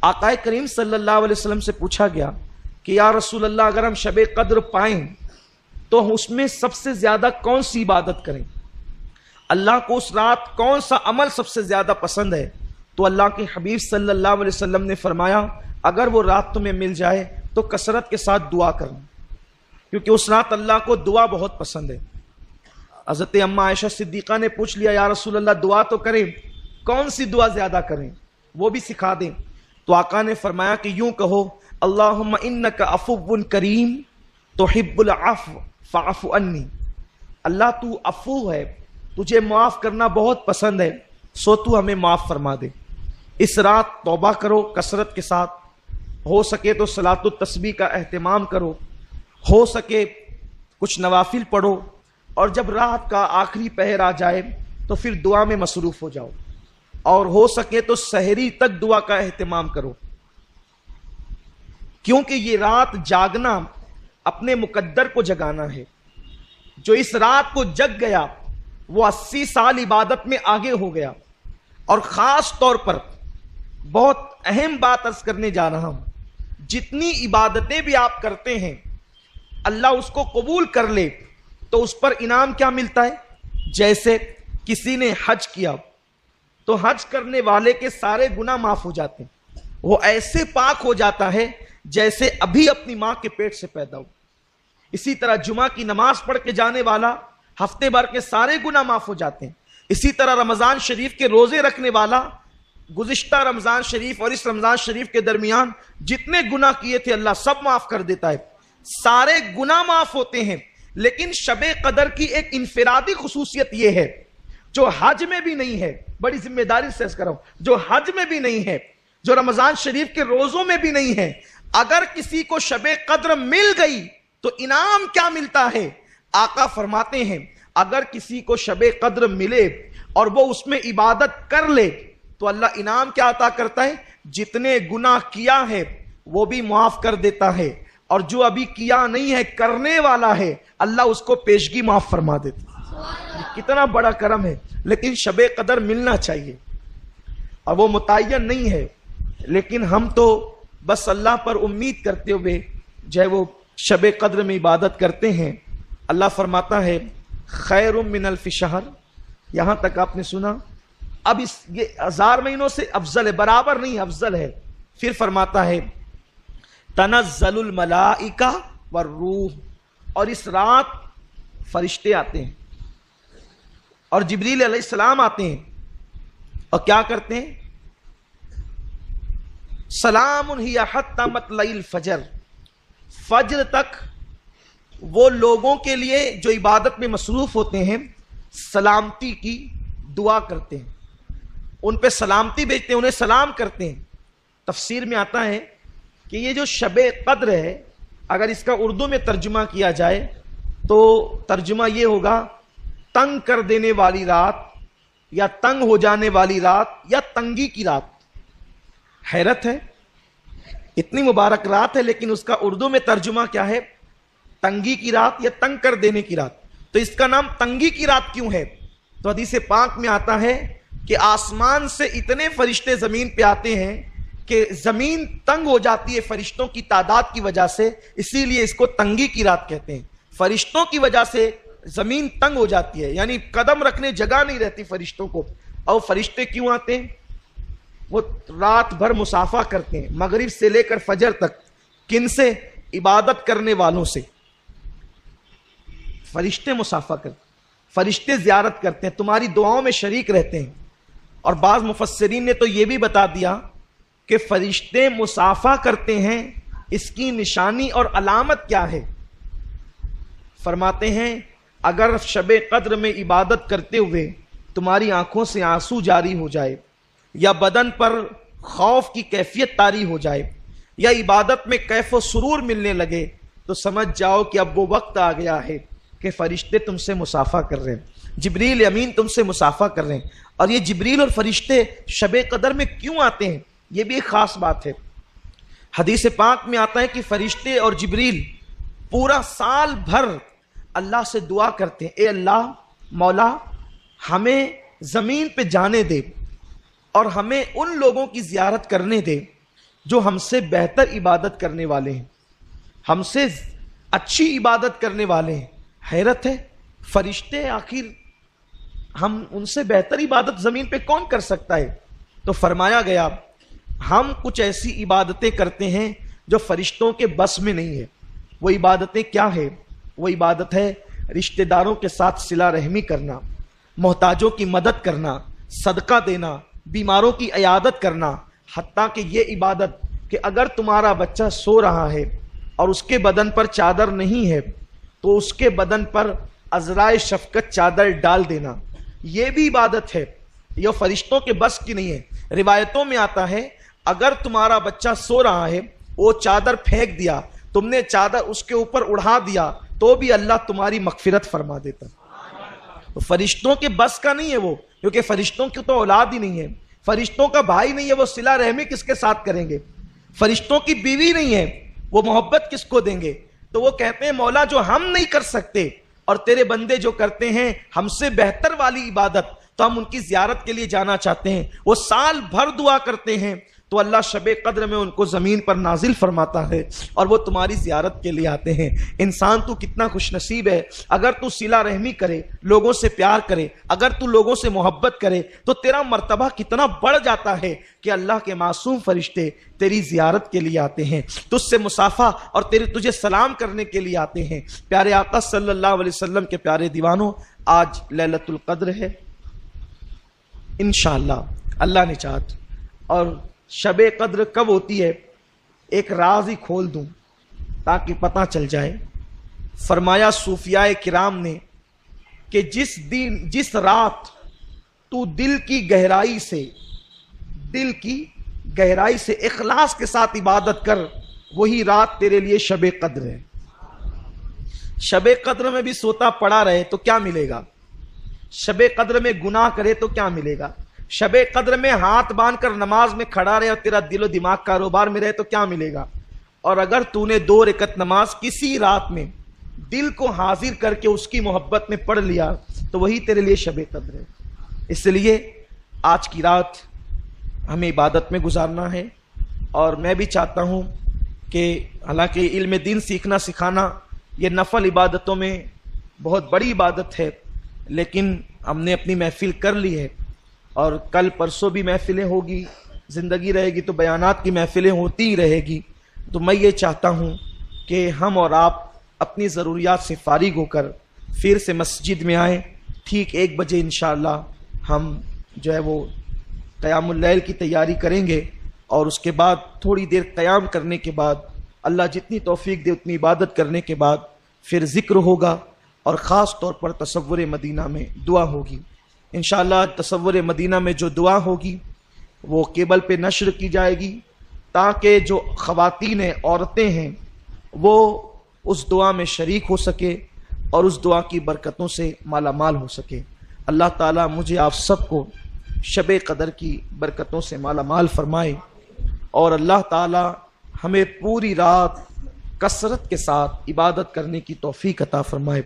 آقا کریم صلی اللہ علیہ وسلم سے پوچھا گیا کہ یا رسول اللہ اگر ہم شب قدر پائیں تو اس میں سب سے زیادہ کون سی عبادت کریں؟ اللہ کو اس رات کون سا عمل سب سے زیادہ پسند ہے؟ تو اللہ کے حبیب صلی اللہ علیہ وسلم نے فرمایا اگر وہ رات تمہیں مل جائے تو کثرت کے ساتھ دعا کرنا، کیونکہ اس رات اللہ کو دعا بہت پسند ہے۔ حضرت اماں عائشہ صدیقہ نے پوچھ لیا یا رسول اللہ دعا تو کریں، کون سی دعا زیادہ کریں، وہ بھی سکھا دیں۔ تو آقا نے فرمایا کہ یوں کہو اللہم انک عفو کریم تحب العفو فاعف عنی، اللہ تو عفو ہے، تجھے معاف کرنا بہت پسند ہے، سو تو ہمیں معاف فرما دے۔ اس رات توبہ کرو کثرت کے ساتھ، ہو سکے تو صلاۃ التسبیح کا اہتمام کرو، ہو سکے کچھ نوافل پڑھو، اور جب رات کا آخری پہر آ جائے تو پھر دعا میں مصروف ہو جاؤ، اور ہو سکے تو سحری تک دعا کا اہتمام کرو، کیونکہ یہ رات جاگنا اپنے مقدر کو جگانا ہے۔ جو اس رات کو جگ گیا وہ 80 سال عبادت میں آگے ہو گیا۔ اور خاص طور پر بہت اہم بات عرض کرنے جا رہا ہوں، جتنی عبادتیں بھی آپ کرتے ہیں اللہ اس کو قبول کر لے تو اس پر انعام کیا ملتا ہے؟ جیسے کسی نے حج کیا تو حج کرنے والے کے سارے گناہ معاف ہو جاتے ہیں، وہ ایسے پاک ہو جاتا ہے جیسے ابھی اپنی ماں کے پیٹ سے پیدا ہو۔ اسی طرح جمعہ کی نماز پڑھ کے جانے والا ہفتے بھر کے سارے گناہ معاف ہو جاتے ہیں۔ اسی طرح رمضان شریف کے روزے رکھنے والا گزشتہ رمضان شریف اور اس رمضان شریف کے درمیان جتنے گناہ کیے تھے اللہ سب معاف کر دیتا ہے، سارے گناہ معاف ہوتے ہیں۔ لیکن شب قدر کی ایک انفرادی خصوصیت یہ ہے جو حج میں بھی نہیں ہے، بڑی ذمہ داری سے کر رہا ہوں، جو حج میں بھی نہیں ہے، جو رمضان شریف کے روزوں میں بھی نہیں ہے۔ اگر کسی کو شب قدر مل گئی تو انعام کیا ملتا ہے؟ آقا فرماتے ہیں اگر کسی کو شب قدر ملے اور وہ اس میں عبادت کر لے تو اللہ انعام کیا عطا کرتا ہے؟ جتنے گناہ کیا ہے وہ بھی معاف کر دیتا ہے، اور جو ابھی کیا نہیں ہے کرنے والا ہے اللہ اس کو پیشگی معاف فرما دیتا ہے۔ کتنا بڑا کرم ہے۔ لیکن شب قدر ملنا چاہیے، اور وہ متعین نہیں ہے، لیکن ہم تو بس اللہ پر امید کرتے ہوئے جو ہے وہ شب قدر میں عبادت کرتے ہیں۔ اللہ فرماتا ہے خیر من الف شہر، یہاں تک آپ نے سنا، اب یہ 1000 مہینوں سے افضل ہے، برابر نہیں افضل ہے۔ پھر فرماتا ہے تنزل الملائکہ والروح، اور اس رات فرشتے آتے ہیں اور جبریل علیہ السلام آتے ہیں، اور کیا کرتے ہیں؟ سلام ہی حتی مطلع الفجر، فجر تک وہ لوگوں کے لیے جو عبادت میں مصروف ہوتے ہیں سلامتی کی دعا کرتے ہیں، ان پہ سلامتی بھیجتے ہیں، انہیں سلام کرتے ہیں۔ تفسیر میں آتا ہے کہ یہ جو شب قدر ہے اگر اس کا اردو میں ترجمہ کیا جائے تو ترجمہ یہ ہوگا تنگ کر دینے والی رات، یا تنگ ہو جانے والی رات، یا تنگی کی رات۔ حیرت ہے، اتنی مبارک رات ہے لیکن اس کا اردو میں ترجمہ کیا ہے؟ تنگی کی رات یا تنگ کر دینے کی رات۔ تو اس کا نام تنگی کی رات کیوں ہے؟ تو حدیث پاک میں آتا ہے کہ آسمان سے اتنے فرشتے زمین پہ آتے ہیں کہ زمین تنگ ہو جاتی ہے فرشتوں کی تعداد کی وجہ سے، اسی لیے اس کو تنگی کی رات کہتے ہیں۔ فرشتوں کی وجہ سے زمین تنگ ہو جاتی ہے، یعنی قدم رکھنے جگہ نہیں رہتی فرشتوں کو۔ اور فرشتے کیوں آتے ہیں؟ وہ رات بھر مسافہ کرتے ہیں، مغرب سے لے کر فجر تک۔ کن سے؟ عبادت کرنے والوں سے۔ فرشتے مسافہ کرتے ہیں، فرشتے زیارت کرتے ہیں، تمہاری دعاؤں میں شریک رہتے ہیں۔ اور بعض مفسرین نے تو یہ بھی بتا دیا کہ فرشتے مسافہ کرتے ہیں، اس کی نشانی اور علامت کیا ہے؟ فرماتے ہیں اگر شب قدر میں عبادت کرتے ہوئے تمہاری آنکھوں سے آنسو جاری ہو جائے، یا بدن پر خوف کی کیفیت طاری ہو جائے، یا عبادت میں کیف و سرور ملنے لگے، تو سمجھ جاؤ کہ اب وہ وقت آ گیا ہے کہ فرشتے تم سے مسافہ کر رہے ہیں، جبریل امین تم سے مسافہ کر رہے ہیں۔ اور یہ جبریل اور فرشتے شب قدر میں کیوں آتے ہیں؟ یہ بھی ایک خاص بات ہے۔ حدیث پاک میں آتا ہے کہ فرشتے اور جبریل پورا سال بھر اللہ سے دعا کرتے ہیں، اے اللہ مولا ہمیں زمین پہ جانے دے اور ہمیں ان لوگوں کی زیارت کرنے دے جو ہم سے بہتر عبادت کرنے والے ہیں، ہم سے اچھی عبادت کرنے والے ہیں۔ حیرت ہے، فرشتے آخر ہم ان سے بہتر عبادت زمین پہ کون کر سکتا ہے؟ تو فرمایا گیا ہم کچھ ایسی عبادتیں کرتے ہیں جو فرشتوں کے بس میں نہیں ہے۔ وہ عبادتیں کیا ہے؟ وہ عبادت ہے رشتہ داروں کے ساتھ صلہ رحمی کرنا، محتاجوں کی مدد کرنا، صدقہ دینا، بیماروں کی عیادت کرنا۔ حتیٰ کہ یہ عبادت کہ اگر تمہارا بچہ سو رہا ہے اور اس کے بدن پر چادر نہیں ہے تو اس کے بدن پر عذرائے شفقت چادر ڈال دینا، یہ بھی عبادت ہے، یہ فرشتوں کے بس کی نہیں ہے۔ روایتوں میں آتا ہے اگر تمہارا بچہ سو رہا ہے، وہ چادر پھینک دیا، تم نے چادر اس کے اوپر اڑا دیا، تو بھی اللہ تمہاری مغفرت فرما دیتا۔ تو فرشتوں کے بس کا نہیں ہے وہ، کیونکہ فرشتوں کی تو اولاد ہی نہیں ہے، فرشتوں کا بھائی نہیں ہے، وہ صلہ رحمی کس کے ساتھ کریں گے؟ فرشتوں کی بیوی نہیں ہے، وہ محبت کس کو دیں گے؟ تو وہ کہتے ہیں مولا جو ہم نہیں کر سکتے اور تیرے بندے جو کرتے ہیں ہم سے بہتر والی عبادت، تو ہم ان کی زیارت کے لیے جانا چاہتے ہیں۔ وہ سال بھر دعا کرتے ہیں تو اللہ شب قدر میں ان کو زمین پر نازل فرماتا ہے اور وہ تمہاری زیارت کے لیے آتے ہیں۔ انسان تو کتنا خوش نصیب ہے، اگر تو صلہ رحمی کرے، لوگوں سے پیار کرے، اگر تو لوگوں سے محبت کرے تو تیرا مرتبہ کتنا بڑھ جاتا ہے کہ اللہ کے معصوم فرشتے تیری زیارت کے لیے آتے ہیں، تجھ سے مصافحہ اور تجھے سلام کرنے کے لیے آتے ہیں۔ پیارے آقا صلی اللہ علیہ وسلم کے پیارے دیوانوں، آج لیلۃ القدر ہے، انشاءاللہ اللہ نے چاہت۔ اور شب قدر کب ہوتی ہے؟ ایک راز ہی کھول دوں تاکہ پتہ چل جائے۔ فرمایا صوفیاء کرام نے کہ جس رات تو دل کی گہرائی سے اخلاص کے ساتھ عبادت کر، وہی رات تیرے لیے شب قدر ہے۔ شب قدر میں بھی سوتا پڑا رہے تو کیا ملے گا؟ شب قدر میں گناہ کرے تو کیا ملے گا؟ شب قدر میں ہاتھ باندھ کر نماز میں کھڑا رہے اور تیرا دل و دماغ کاروبار میں رہے تو کیا ملے گا؟ اور اگر تو نے 2 رکعت نماز کسی رات میں دل کو حاضر کر کے اس کی محبت میں پڑھ لیا تو وہی تیرے لیے شب قدر ہے۔ اس لیے آج کی رات ہمیں عبادت میں گزارنا ہے، اور میں بھی چاہتا ہوں کہ حالانکہ علم دین سیکھنا سکھانا یہ نفل عبادتوں میں بہت بڑی عبادت ہے، لیکن ہم نے اپنی محفل کر لی ہے، اور کل پرسوں بھی محفلیں ہوگی، زندگی رہے گی تو بیانات کی محفلیں ہوتی ہی رہے گی۔ تو میں یہ چاہتا ہوں کہ ہم اور آپ اپنی ضروریات سے فارغ ہو کر پھر سے مسجد میں آئیں۔ ٹھیک 1 بجے انشاءاللہ ہم جو ہے وہ قیام اللیل کی تیاری کریں گے، اور اس کے بعد تھوڑی دیر قیام کرنے کے بعد اللہ جتنی توفیق دے اتنی عبادت کرنے کے بعد پھر ذکر ہوگا، اور خاص طور پر تصور مدینہ میں دعا ہوگی۔ انشاءاللہ تصور مدینہ میں جو دعا ہوگی وہ کیبل پہ نشر کی جائے گی، تاکہ جو خواتین عورتیں ہیں وہ اس دعا میں شریک ہو سکے اور اس دعا کی برکتوں سے مالا مال ہو سکے۔ اللہ تعالیٰ مجھے آپ سب کو شب قدر کی برکتوں سے مالا مال فرمائے، اور اللہ تعالیٰ ہمیں پوری رات کثرت کے ساتھ عبادت کرنے کی توفیق عطا فرمائے۔